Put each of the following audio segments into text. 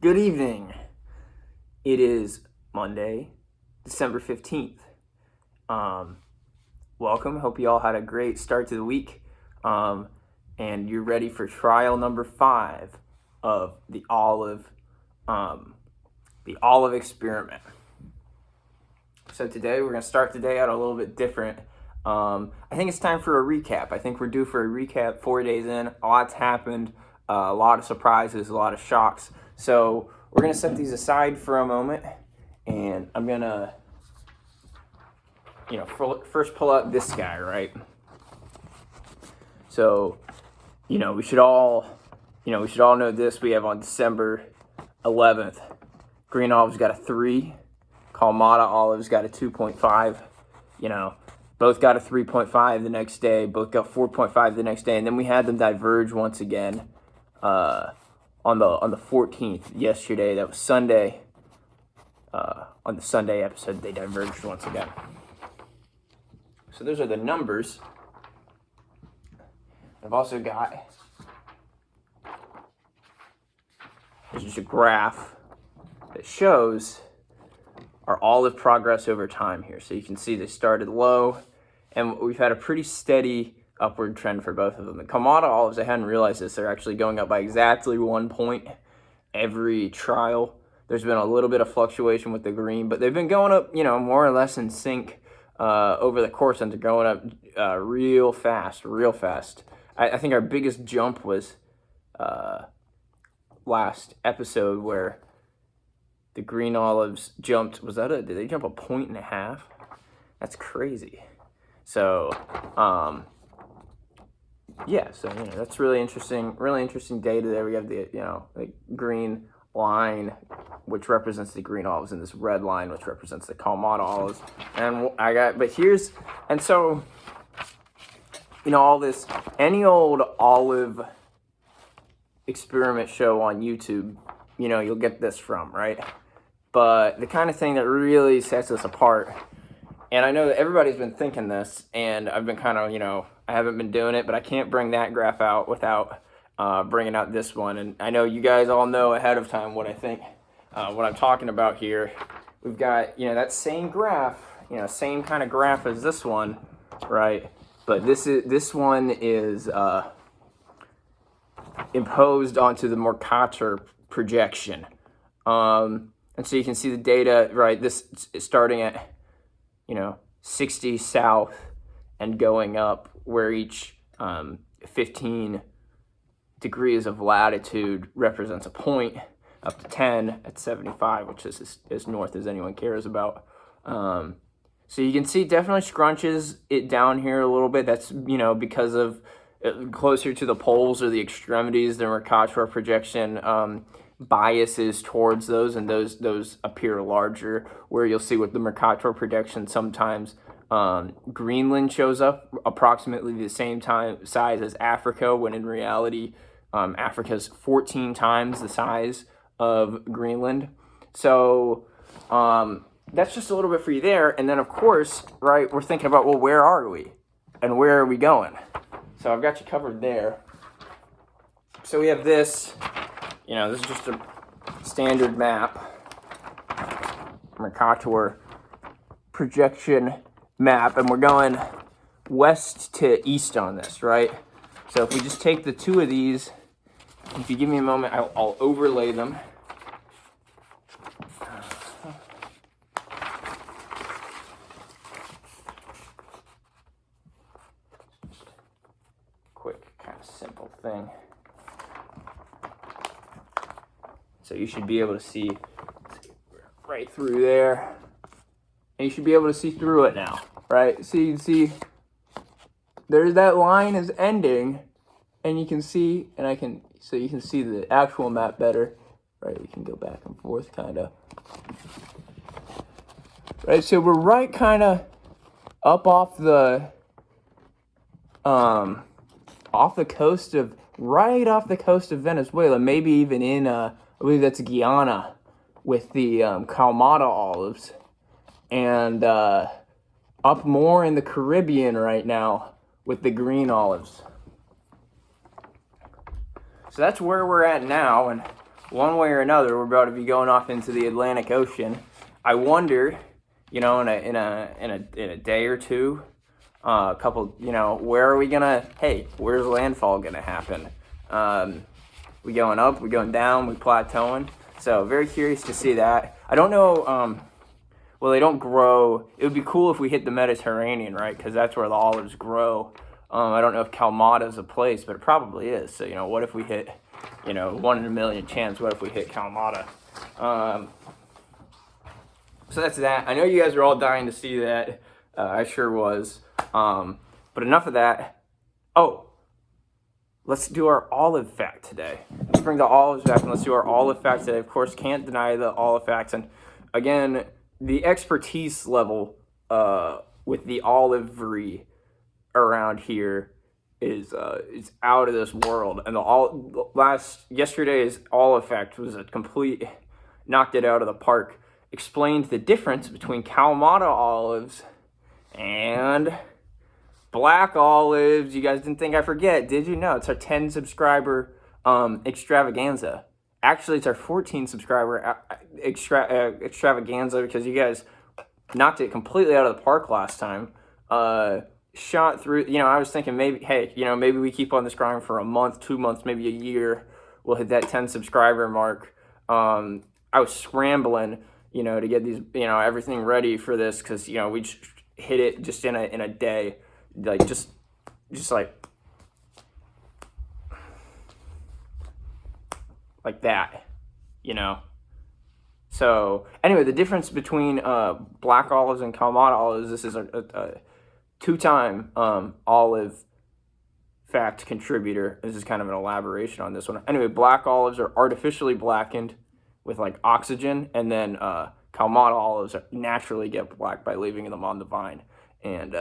Good evening. It is Monday, December 15th. Welcome. Hope you all had a great start to the week. And you're ready for trial number 5 of the olive experiment. So today we're going to start the day out a little bit different. I think it's time for a recap. I think we're due for a recap 4 days in. A lot's happened, a lot of surprises, a lot of shocks. So we're going to set these aside for a moment, and I'm going to, first pull out this guy, right? So, we should all know this. We have on December 11th, green olives got a 3, Kalamata olives got a 2.5, both got a 3.5 the next day, both got 4.5 the next day, and then we had them diverge once again on the 14th yesterday. That was Sunday. On the Sunday episode, they diverged once again. So those are the numbers. I've also got, there's just a graph that shows our olive progress over time here. So you can see they started low, and we've had a pretty steady upward trend for both of them. The Kalamata olives, I hadn't realized this, they're actually going up by exactly 1 point every trial. There's been a little bit of fluctuation with the green, but they've been going up, more or less in sync over the course, and they're going up real fast. I think our biggest jump was last episode where the green olives jumped, did they jump 1.5 points? That's crazy. So, that's really interesting data there. We have the green line, which represents the green olives, and this red line, which represents the Kalamata olives. And all this, any old olive experiment show on YouTube, you'll get this from, right? But the kind of thing that really sets us apart, and I know that everybody's been thinking this, and I've been kind of, I haven't been doing it, but I can't bring that graph out without bringing out this one. And I know you guys all know ahead of time what I think, what I'm talking about here. We've got, that same graph, same kind of graph as this one, right? But this one is imposed onto the Mercator projection. And so you can see the data, right? This is starting at, 60 south and going up, where each 15 degrees of latitude represents a point, up to 10 at 75, which is as north as anyone cares about. So you can see it definitely scrunches it down here a little bit. That's, because of closer to the poles or the extremities, the Mercator projection biases towards those, and those appear larger, where you'll see with the Mercator projection sometimes Greenland shows up approximately the same size as Africa, when in reality Africa's 14 times the size of Greenland. So that's just a little bit for you there. And then, of course, right, we're thinking about, well, where are we and where are we going? So I've got you covered there. So we have this, this is just a standard map, Mercator projection map, and we're going west to east on this, right? So if we just take the two of these, if you give me a moment, I'll overlay them. Quick, kind of simple thing. So you should be able to see right through there. And you should be able to see through it now, right? So you can see there's that line is ending, and you can see, so you can see the actual map better, right? We can go back and forth kind of. Right, so we're right kind of up off the coast of Venezuela, maybe even in I believe that's Guyana, with the Kalamata olives, and up more in the Caribbean right now with the green olives. So that's where we're at now, and one way or another, we're about to be going off into the Atlantic Ocean. I wonder, in a day or two, a couple, where are we gonna? Hey, where's landfall gonna happen? We going up? We going down? We plateauing? So very curious to see that. I don't know. Well, they don't grow. It would be cool if we hit the Mediterranean, right? Because that's where the olives grow. I don't know if Kalamata is a place, but it probably is. So, what if we hit, 1 in a million chance, what if we hit Kalamata? So that's that. I know you guys are all dying to see that. I sure was. But enough of that. Oh, let's do our olive fact today. Let's bring the olives back and let's do our olive fact today. Of course, can't deny the olive facts. And again, the expertise level with the olivery around here is out of this world. And yesterday's olive fact was a complete knocked it out of the park. Explained the difference between Kalamata olives and black olives. You guys didn't think I forget, did you? No, it's our 10 subscriber extravaganza. Actually, it's our 14 subscriber extravaganza because you guys knocked it completely out of the park last time. Shot through, I was thinking maybe, hey, maybe we keep on this grind for a month, 2 months, maybe a year. We'll hit that 10 subscriber mark. I was scrambling, to get these, everything ready for this because, we just hit it just in a day. Like, just like that, So anyway, the difference between black olives and Kalamata olives, this is a two-time olive fact contributor. This is kind of an elaboration on this one. Anyway, black olives are artificially blackened with like oxygen, and then Kalamata olives naturally get black by leaving them on the vine. And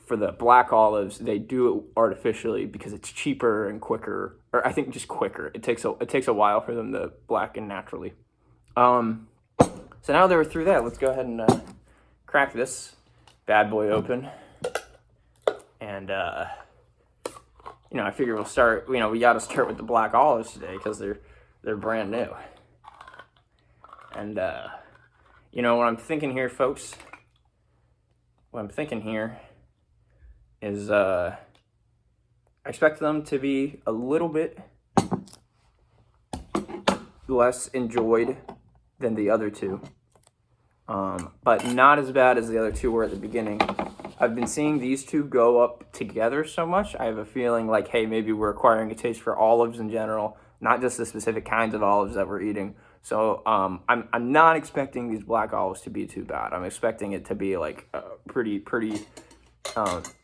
for the black olives, they do it artificially because it's cheaper and quicker, or I think just quicker. It takes a while for them to blacken naturally. So now that we're through that, let's go ahead and crack this bad boy open. And I figure we'll start. We got to start with the black olives today because they're brand new. And what I'm thinking here, folks. What I'm thinking here is I expect them to be a little bit less enjoyed than the other two, but not as bad as the other two were at the beginning. I've been seeing these two go up together so much. I have a feeling like, hey, maybe we're acquiring a taste for olives in general, not just the specific kinds of olives that we're eating. So I'm not expecting these black olives to be too bad. I'm expecting it to be like pretty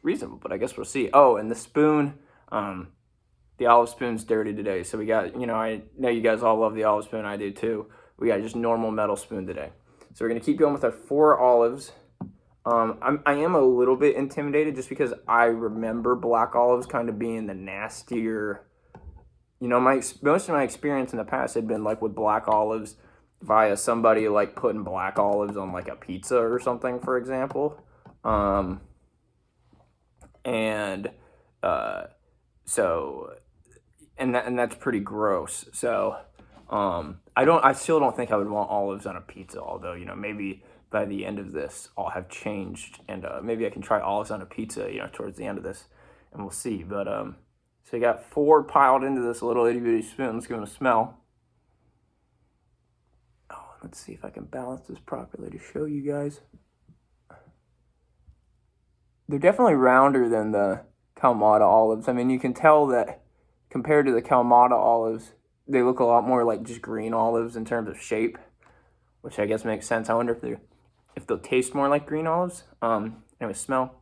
reasonable, but I guess we'll see. Oh, and the spoon, the olive spoon's dirty today. So we got, I know you guys all love the olive spoon. I do too. We got just normal metal spoon today. So we're going to keep going with our 4 olives. I am a little bit intimidated just because I remember black olives kind of being the nastier, most of my experience in the past had been like with black olives via somebody like putting black olives on like a pizza or something, for example. That's pretty gross. So, I still don't think I would want olives on a pizza, although, maybe by the end of this, I'll have changed and, maybe I can try olives on a pizza, towards the end of this and we'll see. But, so you got 4 piled into this little itty bitty spoon. Let's give them a smell. Oh, let's see if I can balance this properly to show you guys. They're definitely rounder than the Kalamata olives. I mean, you can tell that compared to the Kalamata olives, they look a lot more like just green olives in terms of shape, which I guess makes sense. I wonder if they'll taste more like green olives. Anyway, smell.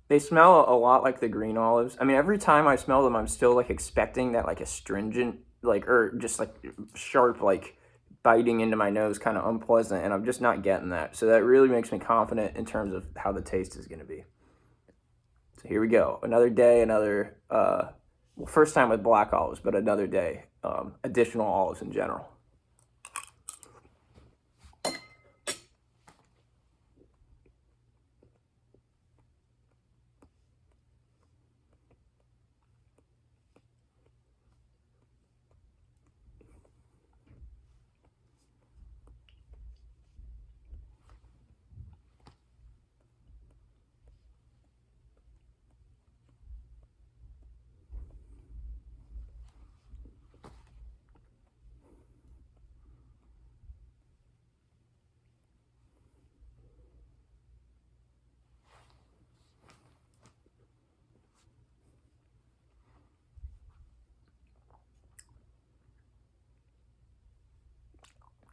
They smell a lot like the green olives. I mean, every time I smell them, I'm still like expecting that like astringent, like, or just like sharp, like biting into my nose, kind of unpleasant, and I'm just not getting that. So that really makes me confident in terms of how the taste is going to be. So here we go. Another day, another, first time with black olives, but another day, additional olives in general.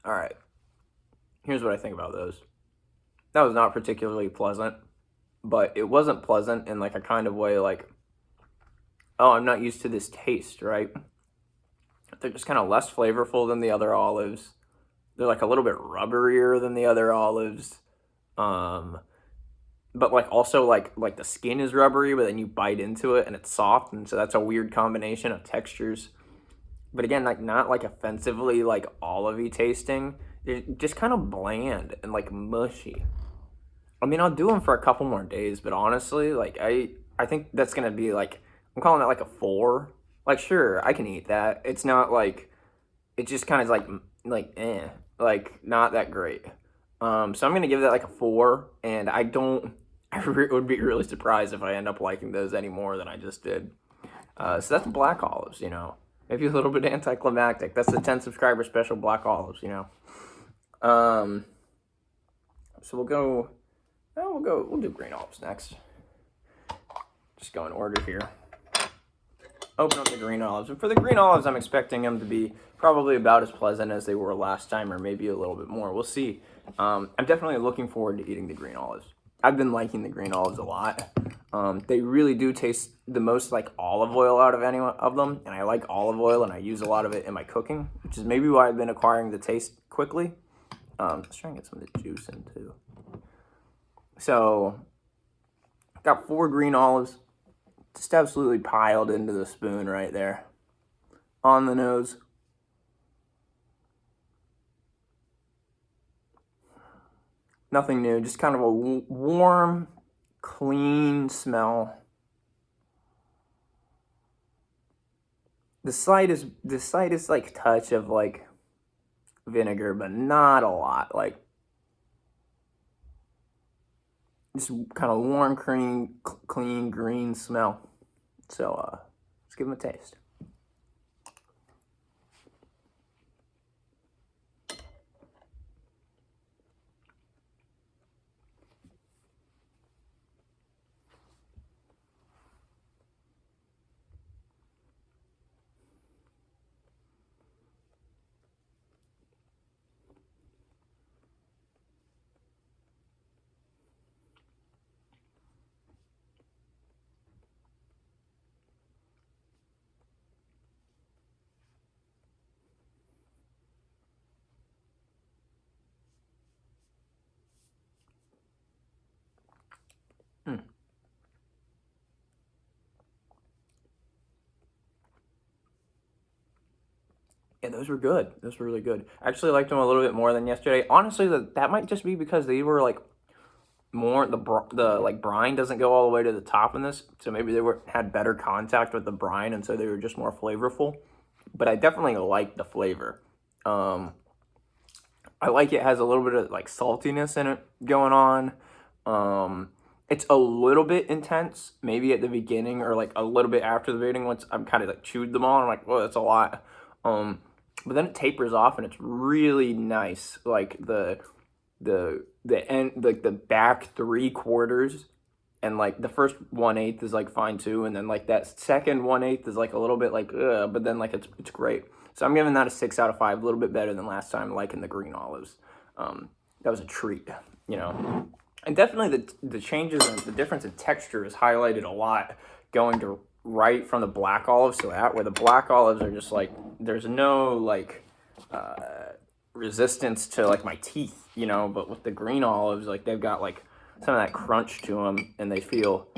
All right. Here's what I think about those. That was not particularly pleasant, but it wasn't pleasant in like a kind of way like, oh, I'm not used to this taste, right? They're just kind of less flavorful than the other olives. They're like a little bit rubberier than the other olives. But like also like the skin is rubbery, but then you bite into it and it's soft, and so that's a weird combination of textures. But again, like not like offensively like olivey tasting. They're just kind of bland and like mushy. I mean, I'll do them for a couple more days, but honestly, like I think that's gonna be like, I'm calling that like a 4. Like sure, I can eat that. It's not like, it's just kind of like like not that great. So I'm gonna give that like a 4, and I don't. Would be really surprised if I end up liking those any more than I just did. So that's black olives, you know. Maybe a little bit anticlimactic. That's the 10 subscriber special black olives, you know. So we'll do green olives next. Just go in order here. Open up the green olives. And for the green olives, I'm expecting them to be probably about as pleasant as they were last time, or maybe a little bit more. We'll see. I'm definitely looking forward to eating the green olives. I've been liking the green olives a lot. They really do taste the most like olive oil out of any of them, and I like olive oil, and I use a lot of it in my cooking, which is maybe why I've been acquiring the taste quickly. Let's try and get some of the juice in too. So, got 4 green olives, just absolutely piled into the spoon right there, on the nose. Nothing new, just kind of a warm, clean smell. The slightest like touch of like vinegar, but not a lot. Like just kind of warm, clean green smell. So let's give them a taste. Yeah, those were good. Those were really good. I actually liked them a little bit more than yesterday. Honestly, that might just be because they were like more the like brine doesn't go all the way to the top in this, so maybe they had better contact with the brine, and so they were just more flavorful. But I definitely like the flavor. I like it has a little bit of like saltiness in it going on. It's a little bit intense, maybe at the beginning or like a little bit after the beginning. Once I'm kind of like chewed them all, I'm like, whoa, that's a lot. But then it tapers off, and it's really nice. Like the end, like the back 3/4, and like the first 1/8 is like fine too, and then like that second 1/8 is like a little bit like but then like it's great. So I'm giving that a 6 out of 5, a little bit better than last time, liking the green olives. That was a treat, you know. And definitely the changes and the difference in texture is highlighted a lot going to right from the black olives to that, where the black olives are just like, there's no like resistance to like my teeth, you know, but with the green olives, like they've got like some of that crunch to them, and they feel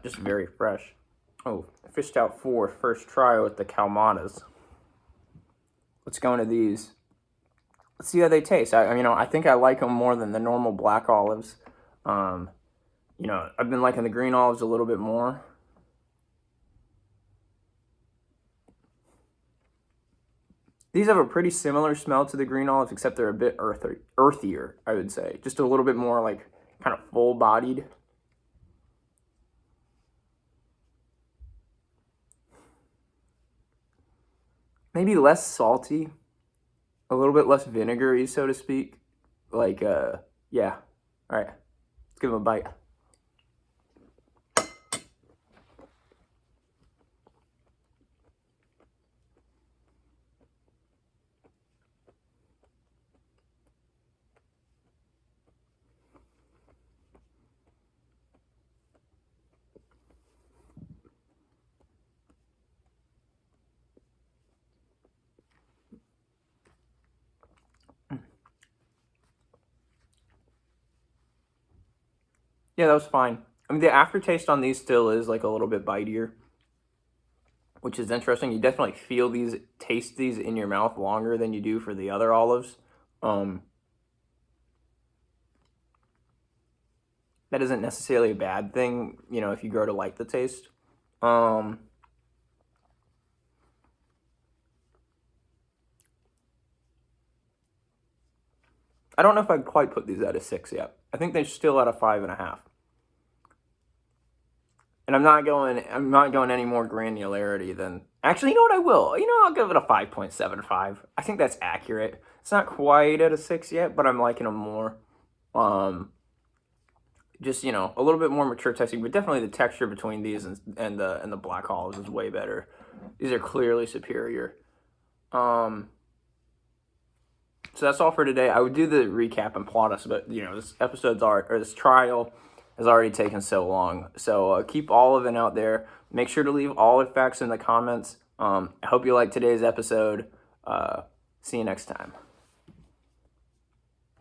just very fresh. Oh, I fished out 4 first try with the Kalmatas. Let's go into these. Let's see how they taste. I think I like them more than the normal black olives. You know, I've been liking the green olives a little bit more. These have a pretty similar smell to the green olives, except they're a bit earthier, I would say. Just a little bit more like kind of full-bodied. Maybe less salty, a little bit less vinegary, so to speak. Like, yeah. All right, let's give them a bite. Yeah, that was fine. I mean, the aftertaste on these still is like a little bit bitier, which is interesting. You definitely taste these in your mouth longer than you do for the other olives. That isn't necessarily a bad thing, if you grow to like the taste. I don't know if I'd quite put these at a 6 yet. I think they're still at a 5.5. And I'm not going any more granularity than, actually, you know what, I will. I'll give it a 5.75. I think that's accurate. It's not quite at a 6 yet, but I'm liking them more. Just, a little bit more mature tasting, but definitely the texture between these and the black olives is way better. These are clearly superior. So that's all for today. I would do the recap and plot us, but this trial has already taken so long. So keep all of it out there. Make sure to leave all the facts in the comments. I hope you liked today's episode. See you next time.